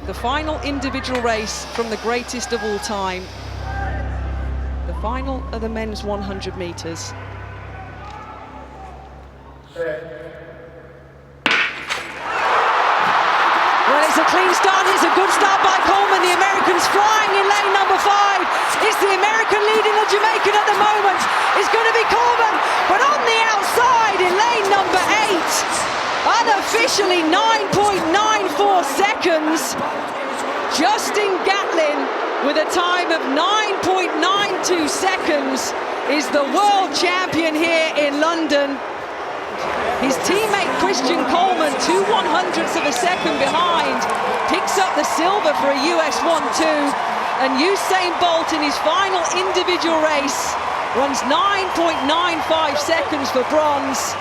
The final individual race from the greatest of all time. The final of the men's 100 meters. Well, it's a clean start. It's a good start by Coleman. The American's flying in lane number 5. It's the American leading the Jamaican at the moment. It's going to be Coleman, but on the outside in lane number 8, unofficially 9.94 seconds. Justin Gatlin with a time of 9.92 seconds is the world champion here in London. His teammate Christian Coleman, 2/100ths of a second behind, picks up the silver for a US 1-2, and Usain Bolt in his final individual race runs 9.95 seconds for bronze.